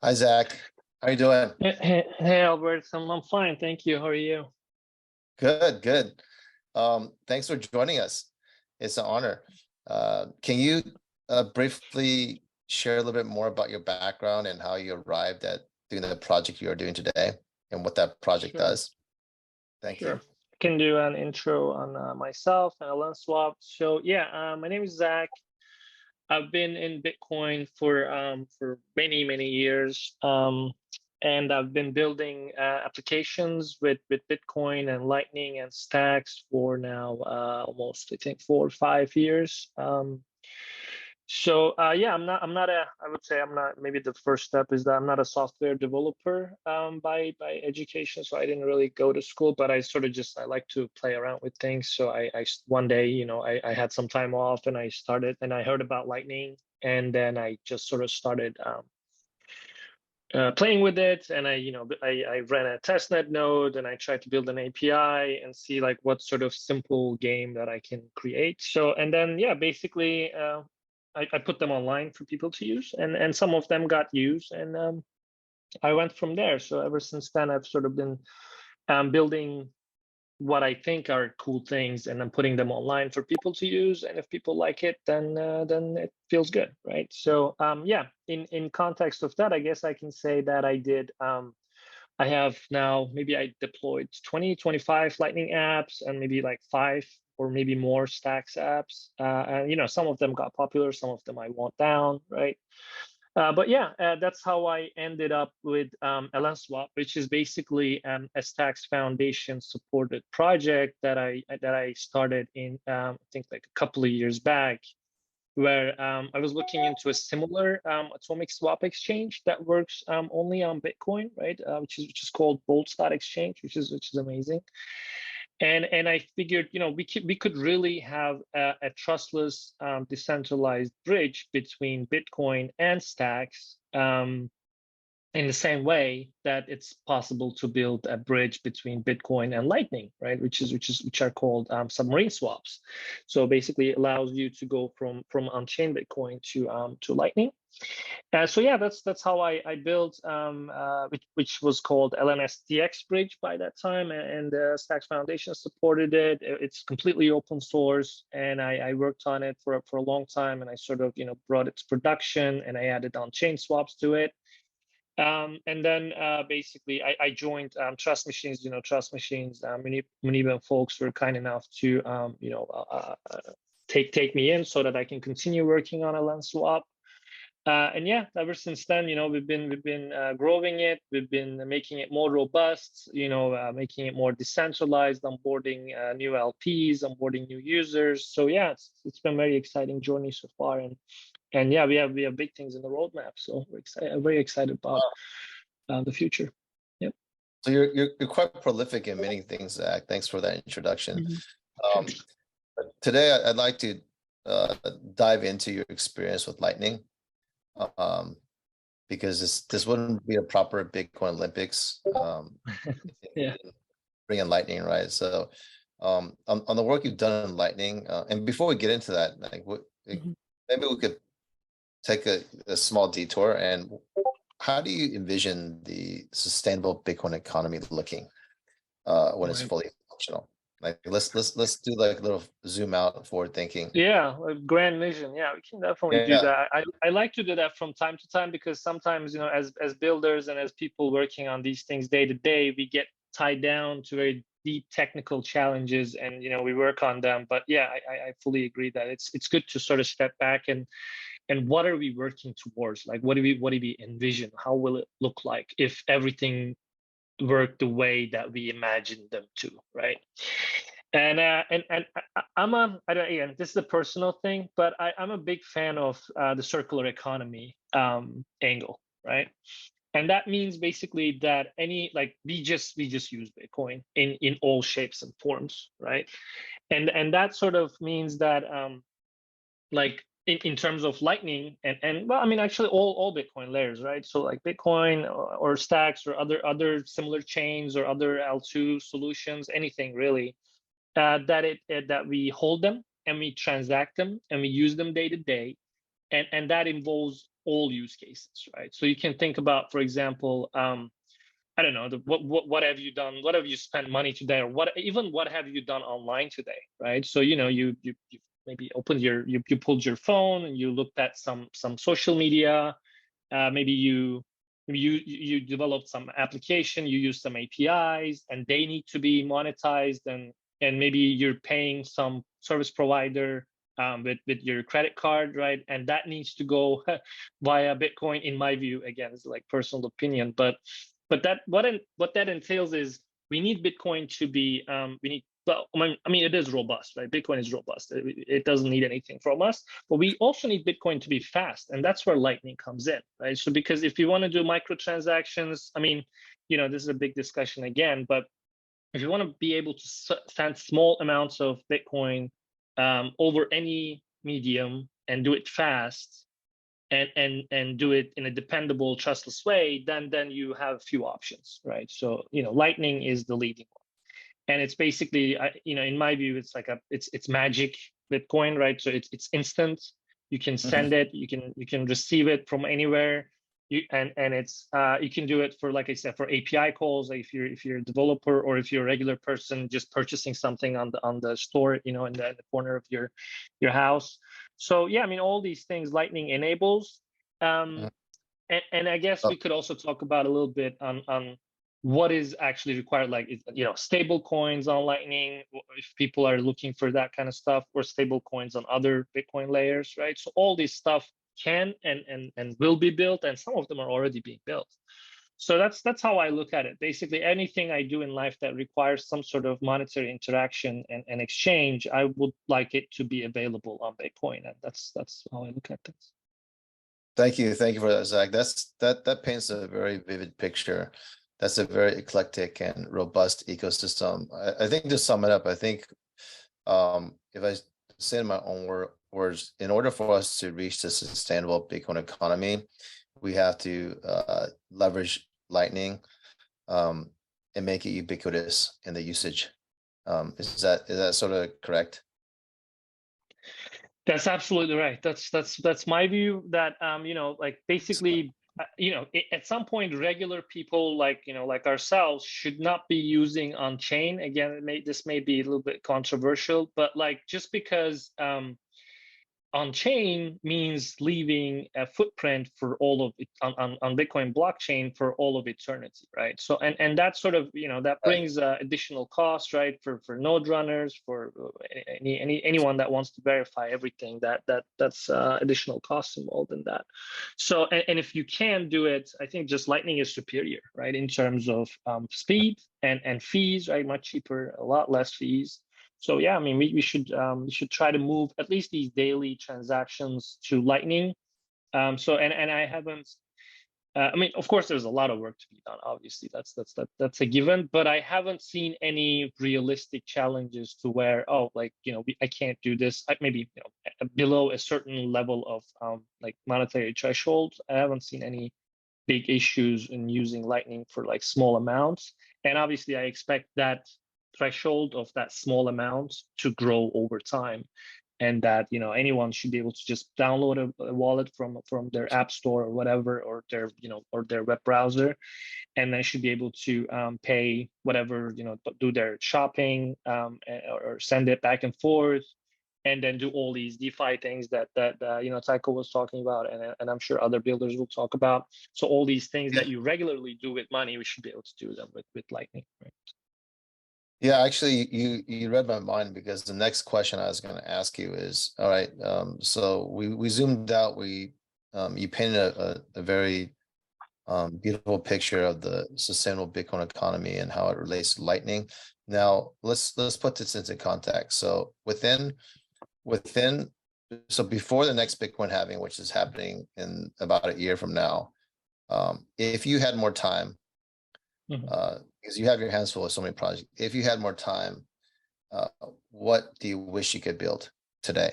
Hi, Zach. How you doing? Hey, Albert, I'm fine, thank you. How are you? Good, good. Thanks for joining us. It's an honor. Can you briefly share a little bit more about your background and how you arrived at doing the project you are doing today and what that project Sure, does? Thank sure. you. I can do an intro on myself and a lens swap. So yeah, my name is Zach. I've been in Bitcoin for many years, and I've been building applications with Bitcoin and Lightning and Stacks for now almost I think 4 or 5 years. So yeah, I'm not I would say I'm not, maybe the first step is that I'm not a software developer by education. So I didn't really go to school, but I sort of just, I like to play around with things. So one day, I had some time off and I started, and I heard about Lightning, and then I just sort of started playing with it. And I ran a testnet node, and I tried to build an API and see like what sort of simple game that I can create. So, and then yeah, basically I put them online for people to use, and some of them got used, and I went from there. So ever since then, I've sort of been building what I think are cool things, and I'm putting them online for people to use. And if people like it, then it feels good, right? So yeah, in context of that, I guess I can say that I did. I have now, maybe I deployed 20, 25 Lightning apps, and maybe like 5 or maybe more Stacks apps. And some of them got popular, some of them I want down, right? But yeah, that's how I ended up with LNSwap, which is basically a Stacks Foundation supported project that I started in I think like a couple of years back, where I was looking into a similar atomic swap exchange that works only on Bitcoin, right? Which is called Bold Start Exchange, which is amazing. And I figured, we could really have a trustless, decentralized bridge between Bitcoin and Stacks. In the same way that it's possible to build a bridge between Bitcoin and Lightning, right? Which are called submarine swaps. So basically, it allows you to go from on-chain Bitcoin to Lightning. So yeah, that's how I built, which was called LNSDX Bridge by that time, and Stacks Foundation supported it. It's completely open source, and I worked on it for a long time, and I sort of brought it to production, and I added on-chain swaps to it. And then basically, I joined Trust Machines. Trust Machines. Many folks were kind enough to take me in so that I can continue working on a lens swap. And yeah, ever since then, we've been growing it. We've been making it more robust. Making it more decentralized, onboarding new LPs, onboarding new users. So yeah, it's been a very exciting journey so far, and yeah, we have big things in the roadmap. So we're excited, I'm very excited about Wow. the future. Yep. So you're quite prolific in many things, Zach. Thanks for that introduction. Mhm. Sure. Um, but today I'd like to dive into your experience with Lightning. Um, because this wouldn't be a proper Bitcoin Olympics if we Yeah. didn't bring in Lightning, right? So on the work you've done in Lightning, and before we get into that, Mhm. maybe we could take a small detour. And how do you envision the sustainable Bitcoin economy looking when it's Right. fully functional? Like let's do like a little zoom out forward thinking. Yeah, a grand vision. Yeah, we can definitely do Yeah, that. I like to do that from time to time, because sometimes, as builders and as people working on these things day to day, we get tied down to very deep technical challenges, and we work on them. But yeah, I fully agree that it's good to sort of step back, and what are we working towards? Like, what do we envision? How will it look like if everything worked the way that we imagined them to, right? I'm I don't, again, this is a personal thing, but I'm a big fan of the circular economy angle, right? And that means basically that any, like, we just use Bitcoin in all shapes and forms, right? And that sort of means that like in terms of Lightning, and well, I mean, actually all Bitcoin layers, right? So like Bitcoin, or Stacks, or other similar chains, or other L2 solutions, anything really, that we hold them, and we transact them, and we use them day to day, and that involves all use cases, right? So you can think about, for example, I don't know, what have you done? What have you spent money today? Or what have you done online today, right? So, you maybe opened you pulled your phone and you looked at some social media. Maybe you developed some application, you use some APIs, and they need to be monetized, and maybe you're paying some service provider with your credit card, right? And that needs to go via Bitcoin, in my view. Again, it's like personal opinion, but that what that entails is we need Bitcoin to be well, I mean, it is robust, right? Bitcoin is robust. It doesn't need anything from us, but we also need Bitcoin to be fast, and that's where Lightning comes in, right? So because if you want to do microtransactions, I mean, this is a big discussion again, but if you want to be able to send small amounts of Bitcoin over any medium and do it fast, and do it in a dependable, trustless way, then you have a few options, right? So Lightning is the leading one, and it's basically, in my view, it's like it's magic Bitcoin, right? So it's instant. You can send it, you can receive it from anywhere. And it's you can do it for, like I said, for API calls, like if you're a developer, or if you're a regular person just purchasing something on the store, in the corner of your house. So yeah, I mean, all these things Lightning enables. And I guess we could also talk about a little bit on what is actually required, like stable coins on Lightning, if people are looking for that kind of stuff, or stable coins on other Bitcoin layers, right? So all this stuff can and will be built, and some of them are already being built. So that's how I look at it. Basically, anything I do in life that requires some sort of monetary interaction and exchange, I would like it to be available on Bitcoin, and that's how I look at things. Thank you for that, Zach. That paints a very vivid picture. That's a very eclectic and robust ecosystem. I think, to sum it up, I think if I say in my own words, in order for us to reach the sustainable Bitcoin economy, we have to leverage Lightning and make it ubiquitous in the usage. Is that sort of correct? That's absolutely right. That's my view. That like basically, at some point, regular people like ourselves should not be using on chain. Again, this may be a little bit controversial, but like, just because on chain means leaving a footprint for all of it on Bitcoin blockchain for all of eternity, right? So and that sort of that brings additional costs, right, for node runners, for anyone that wants to verify everything. That's additional costs involved in that. So and if you can do it, I think just Lightning is superior, right, in terms of speed and fees, right? Much cheaper, a lot less fees. So yeah, I mean, we should try to move at least these daily transactions to Lightning. So and I haven't. I mean, of course, there's a lot of work to be done. Obviously, that's a given. But I haven't seen any realistic challenges to where, like I can't do this. Maybe below a certain level of like monetary threshold. I haven't seen any big issues in using Lightning for like small amounts. And obviously, I expect that threshold of that small amount to grow over time, and that anyone should be able to just download a wallet from their app store or whatever, or their or their web browser, and then should be able to pay whatever, do their shopping, or send it back and forth, and then do all these DeFi things that Tycho was talking about, and I'm sure other builders will talk about. So all these things that you regularly do with money, we should be able to do them with Lightning, right? Yeah, actually, you read my mind, because the next question I was going to ask you is, all right, so we zoomed out, you painted a very beautiful picture of the sustainable Bitcoin economy and how it relates to Lightning. Now let's put this into context. So so before the next Bitcoin halving, which is happening in about a year from now, if you had more time, because you have your hands full with so many projects, if you had more time, what do you wish you could build today?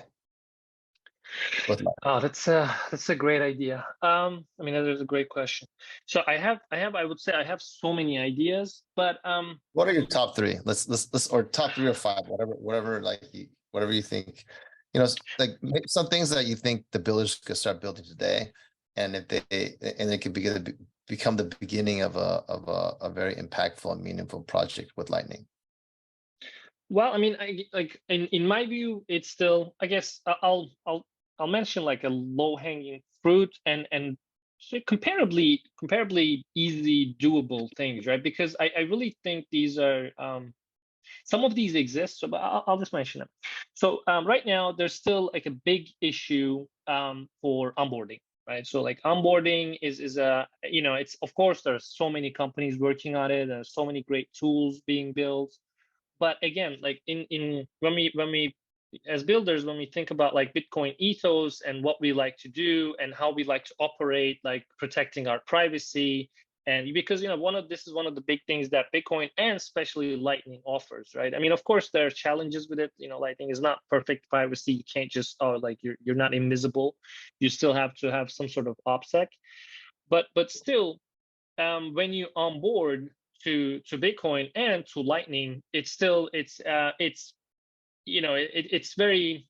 Oh, that's a great idea. I mean, that is a great question. So I would say I have so many ideas, but what are your top three? Let's or top 3 or 5, whatever whatever you think. Like some things that you think the builders could start building today, and if and it could become the beginning of a very impactful and meaningful project with Lightning. Well, I mean, like in my view, it's still, I guess I'll mention like a low hanging fruit and so comparably easy doable things, right? Because I really think these are some of these exist, so but I'll just mention them. So right now, there's still like a big issue for onboarding, right? So like onboarding is a, you know, it's, of course there's so many companies working on it. There's so many great tools being built, but again, like in when we as builders, when we think about like Bitcoin ethos and what we like to do and how we like to operate, like protecting our privacy, and because, you know, this is one of the big things that Bitcoin and especially Lightning offers, right? I mean, of course there are challenges with it. You know, Lightning is not perfect privacy. You can't just, oh, like you're not invisible. You still have to have some sort of OPSEC, but still, when you onboard to Bitcoin and to Lightning, it's still it's you know, it's very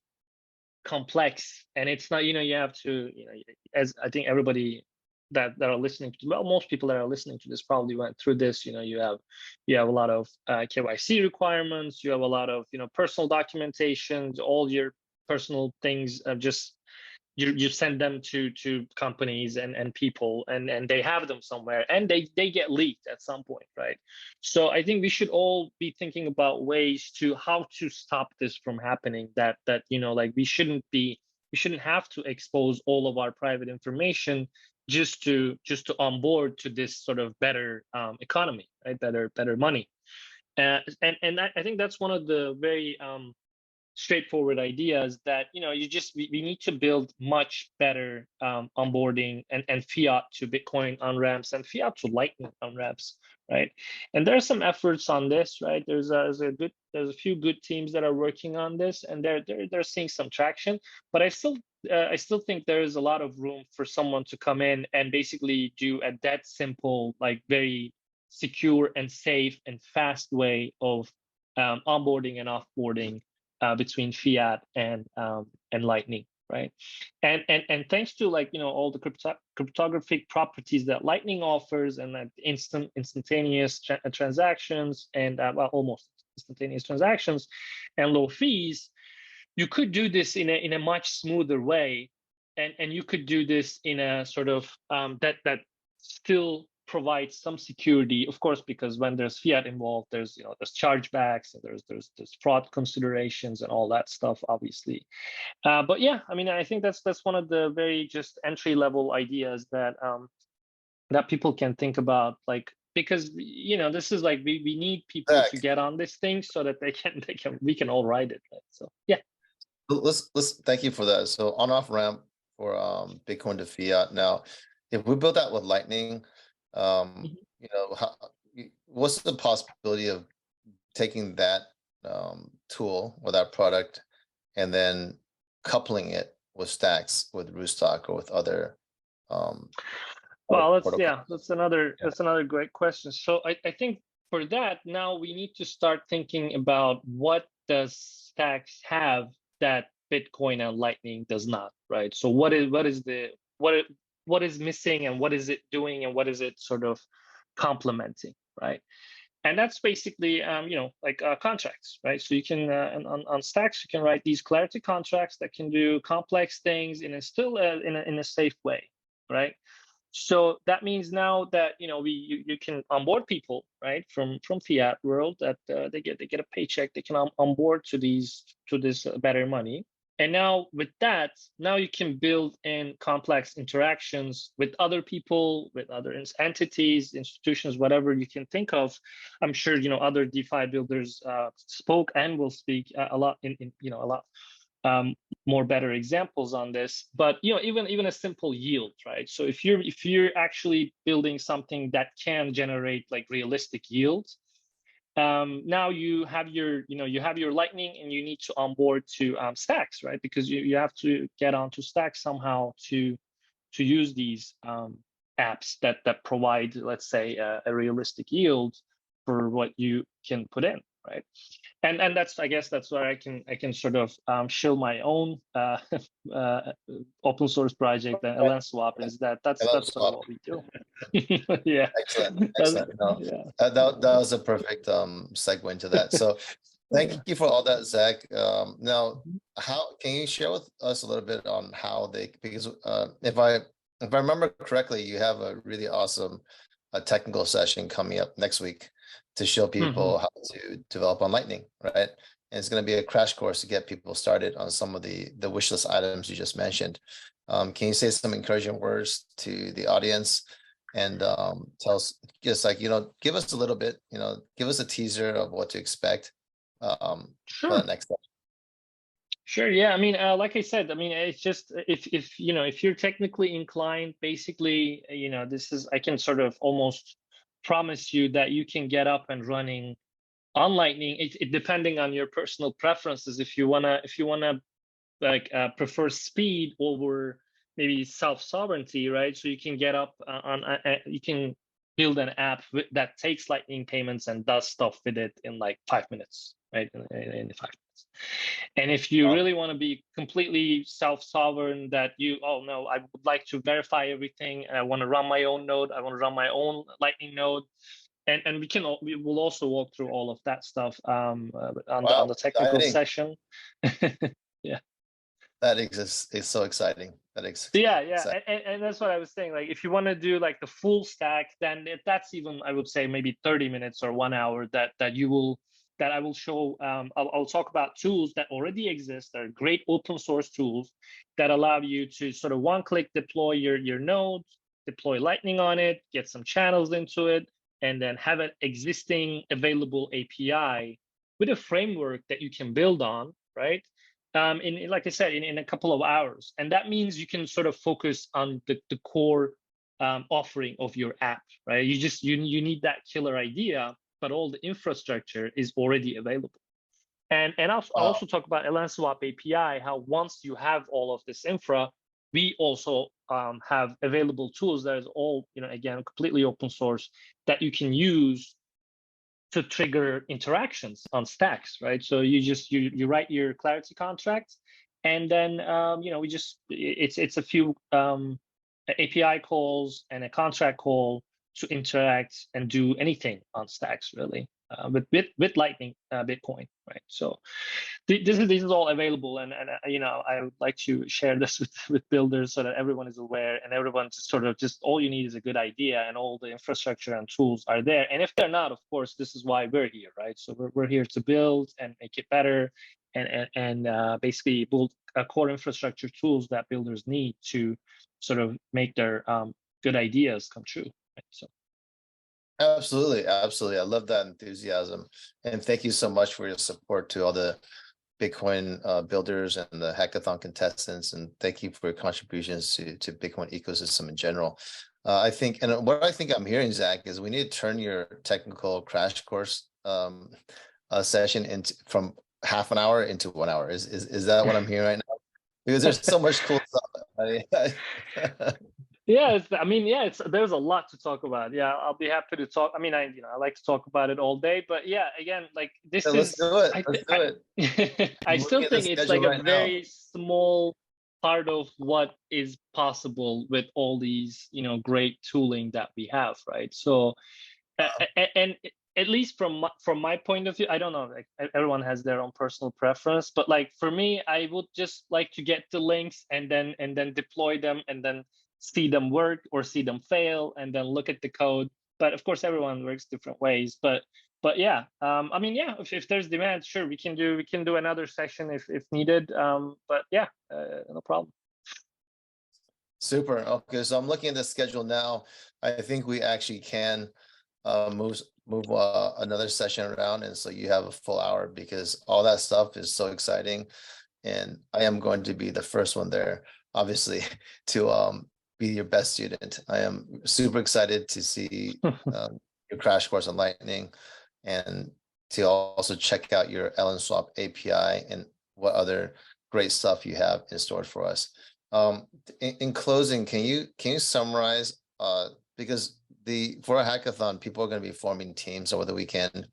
complex, and it's not, you know, you have to, you know, as I think everybody that are listening to, well, most people that are listening to this probably went through this. You know, you have a lot of KYC requirements, you have a lot of, you know, personal documentations, all your personal things just you send them to companies and people, and they have them somewhere, and they get leaked at some point, right? So I think we should all be thinking about ways to how to stop this from happening, that you know, like we shouldn't have to expose all of our private information just to onboard to this sort of better economy, right? Better money. And I think that's one of the very straightforward ideas, that, you know, we need to build much better onboarding and fiat to Bitcoin on ramps and fiat to Lightning on ramps, right? And there are some efforts on this, right? There's a few good teams that are working on this, and they're seeing some traction. But I still think there is a lot of room for someone to come in and basically do a that simple, like very secure and safe and fast way of onboarding and offboarding between fiat and Lightning, right? And thanks to, like, you know, all the cryptographic properties that Lightning offers, and that instantaneous transactions, and well, almost instantaneous transactions and low fees, you could do this in a much smoother way, and you could do this in a sort of that still provides some security, of course, because when there's fiat involved, there's, you know, there's chargebacks and there's fraud considerations and all that stuff, obviously. But yeah, I mean, I think that's one of the very just entry level ideas that that people can think about, like, because, you know, this is like we need people to get on this thing so that we can all ride it, right? So yeah. Let's thank you for that. So on off ramp for Bitcoin to fiat. Now, if we build that with Lightning, you know, what's the possibility of taking that tool or that product and then coupling it with stacks, with Rootstock, or with other well, protocols? that's another great question. So I think for that, now we need to start thinking about what does stacks have that Bitcoin and Lightning does not, right? So what is missing, and what is it doing, and what is it sort of complementing, right? And that's basically you know, like contracts, right? So you can on stacks, you can write these clarity contracts that can do complex things in a safe way, right? So that means now that, you know, you can onboard people, right, from fiat world, that they get a paycheck, they can onboard to this better money. And now with that, now you can build in complex interactions with other people, with other entities, institutions, whatever you can think of. I'm sure, you know, other DeFi builders spoke and will speak a lot in you know, a lot more better examples on this. But, you know, even a simple yield, right? So if you're actually building something that can generate like realistic yields, now you have your Lightning, and you need to onboard to stacks, right? Because you have to get onto stacks somehow to use these apps that provide, let's say, a realistic yield for what you can put in, right? And that's, I guess that's where I can sort of shill my own uh, open source project, the Right. LN swap, is I that's love sort of swap. what we do. Yeah. Excellent, That's, excellent. No, yeah. that was a perfect segue into that. So thank Yeah. you for all that, Zach. Now, Mhm. how can you share with us a little bit on how they, because if I remember correctly, you have a really awesome technical session coming up next week to show Mhm. people how to develop on Lightning, right? And it's going to be a crash course to get people started on some of the wish list items you just mentioned. Can you say some encouraging words to the audience and tell us, just like, give us a little bit, give us a teaser of what to expect for the Sure. next step. Sure. Yeah. I mean, like I said, I mean, it's just if if you're technically inclined, basically, this is, I can sort of almost promise you that you can get up and running on Lightning. It depending on your personal preferences. If you wanna like prefer speed over maybe self-sovereignty, right? So you can get up you can build an app that takes Lightning payments and does stuff with it in like 5 minutes, right? In 5 minutes. And if you Wow. really want to be completely self-sovereign, that oh no, I would like to verify everything, and I want to run my own node, I want to run my own Lightning node, and we will also walk through all of that stuff on Wow, the technical exciting. session. Yeah. That exists. It's so exciting. That is Yeah, yeah, exciting. and that's what I was saying. Like, if you want to do like the full stack, then that's even, I would say, maybe 30 minutes or 1 hour that I will show. I'll talk about tools that already exist. They're great open source tools that allow you to sort of one-click deploy your node, deploy Lightning on it, get some channels into it, and then have an existing available API with a framework that you can build on, right? Like I said, in a couple of hours. And that means you can sort of focus on the core offering of your app, right? You need that killer idea, but all the infrastructure is already available. And I'll Wow. also talk about LN Swap API, how once you have all of this infra, we also have available tools that is all, again, completely open source, that you can use to trigger interactions on stacks, right? So you write your Clarity contract, and then we just it's a few API calls and a contract call to interact and do anything on stacks, really, with Lightning Bitcoin, right? So this is all available, and I would like to share this with builders so that everyone is aware, and everyone just sort of, just all you need is a good idea, and all the infrastructure and tools are there. And if they're not, of course, this is why we're here, right? So we're here to build and make it better, and basically build core infrastructure tools that builders need to sort of make their good ideas come true, right? So Absolutely. Absolutely. I love that enthusiasm. And thank you so much for your support to all the Bitcoin builders and the hackathon contestants. And thank you for your contributions to Bitcoin ecosystem in general. I think, and what I think I'm hearing, Zach, is we need to turn your technical crash course session into from half an hour into 1 hour. Is that what I'm hearing right now? Because there's so much cool stuff. yeah, it's there's a lot to talk about. Yeah, I'll be happy to talk. I mean, I like to talk about it all day, but yeah, again, like, Yeah, this let's is, do it. I Let's th- do it. I I'm still looking at the think it's schedule like a right now. very small part of what is possible with all these, great tooling that we have, right? So and at least from my point of view, I don't know, like, everyone has their own personal preference, but like, for me, I would just like to get the links, and then deploy them, and then see them work or see them fail, and then look at the code. But of course, everyone works different ways. But yeah, I mean, yeah, if there's demand, sure, we can do another session if needed. But yeah, no problem. Super. Okay, so I'm looking at the schedule now. I think we actually can move another session around, and so you have a full hour because all that stuff is so exciting, and I am going to be the first one there, obviously, to be your best student. I am super excited to see your crash course on Lightning, and to also check out your Ellen Swap API and what other great stuff you have in store for us. In closing, can you summarize because for a hackathon, people are going to be forming teams over the weekend.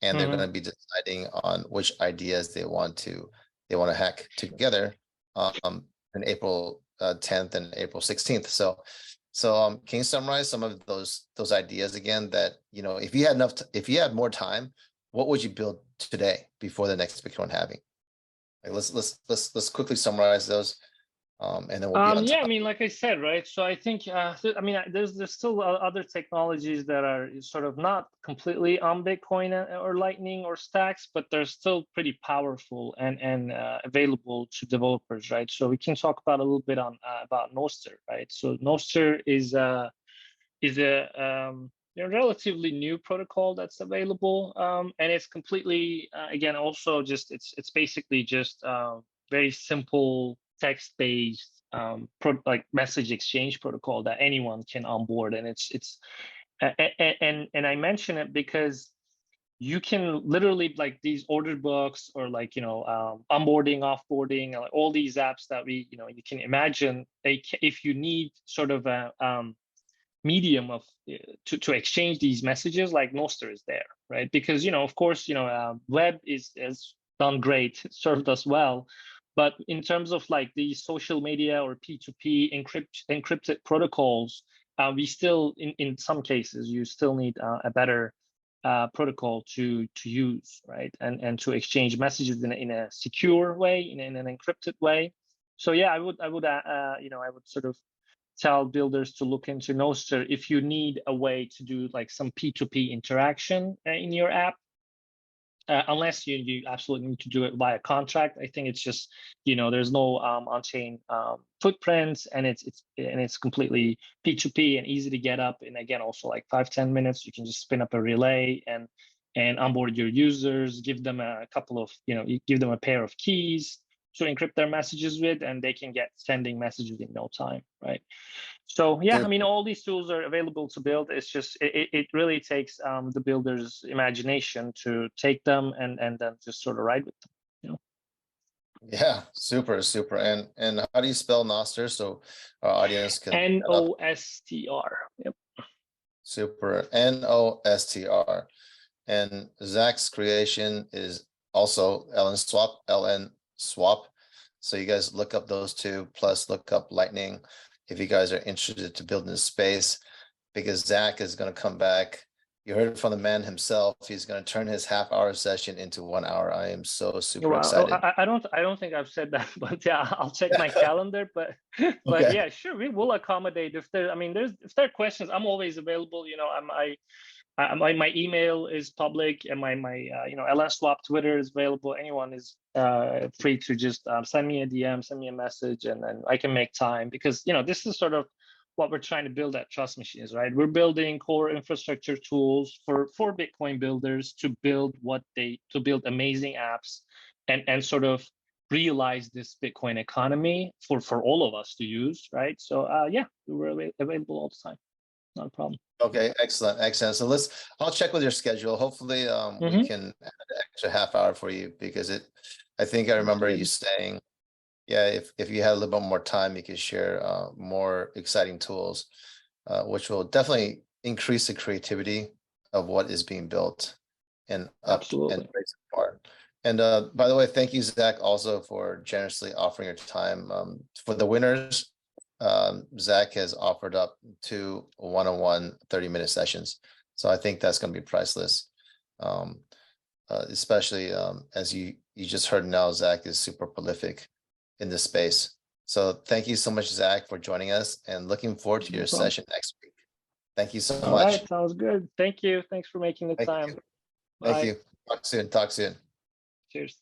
and they're going to be deciding on which ideas they want to hack together in April 10th and April 16th. So can you summarize some of those ideas again that, if you had if you had more time, what would you build today before the next Bitcoin halving? Like, let's quickly summarize those. And then we'll be on Yeah, top. I mean, like I said, right? So I think, there's still other technologies that are sort of not completely on Bitcoin or Lightning or Stacks, but they're still pretty powerful and available to developers, right? So we can talk about a little bit on about Nostr, right? So Nostr is a relatively new protocol that's available, and it's completely again also just it's basically just very simple text-based like message exchange protocol that anyone can onboard, and and I mention it because you can literally, like, these order books or onboarding, offboarding, like all these apps that you can imagine, if you need sort of a medium of to exchange these messages, like Nostr is there, right? Because of course web has done great, served us well, but in terms of like the social media or P2P encrypted protocols, we still in some cases you still need a better protocol to use, right? And to exchange messages in a secure way, in an encrypted way. So yeah, I would sort of tell builders to look into Nostr if you need a way to do like some P2P interaction in your app. Unless you absolutely need to do it via contract. I think it's just there's no on-chain footprints, and it's completely P2P and easy to get up. And again, also like 5-10 minutes, you can just spin up a relay and onboard your users, give them a couple of you give them a pair of keys to encrypt their messages with, and they can get sending messages in no time, right? So yeah, I mean, all these tools are available to build. It's just it really takes the builder's imagination to take them and then just sort of ride with them. Yeah, super. And how do you spell Nostr so our audience can Nostr. Yep. Super. Nostr. And Zach's creation is also LN Swap. So you guys look up those two, plus look up Lightning if you guys are interested to build in this space, because Zach is going to come back. You heard from the man himself. He's going to turn his half-hour session into 1 hour. I am so super excited. I don't think I've said that, but yeah, I'll check my calendar. But Okay. Yeah, sure, we will accommodate if there. I mean, if there are questions, I'm always available. My email is public, and my LN Swap Twitter is available. Anyone is free to just send me a DM, send me a message, and then I can make time, because this is sort of what we're trying to build at Trust Machines, right? We're building core infrastructure tools for Bitcoin builders to build amazing apps and sort of realize this Bitcoin economy for all of us to use, right? So yeah, we're available all the time. Not a problem. Okay, excellent. So I'll check with your schedule. Hopefully we can add an extra half hour for you, because I think I remember you saying, yeah, if you had a little bit more time, you could share more exciting tools, which will definitely increase the creativity of what is being built and up Absolutely. and raise the bar. And by the way, thank you, Zach, also for generously offering your time. For the winners, Zach has offered up 2 one-on-one 30-minute sessions. So I think that's going to be priceless. Especially as you just heard now, Zach is super prolific in this space. So thank you so much, Zach, for joining us, and looking forward to your session next week. Thank you so much. All right, sounds good. Thank you. Thanks for making the time. Thank you. Talk soon. Cheers.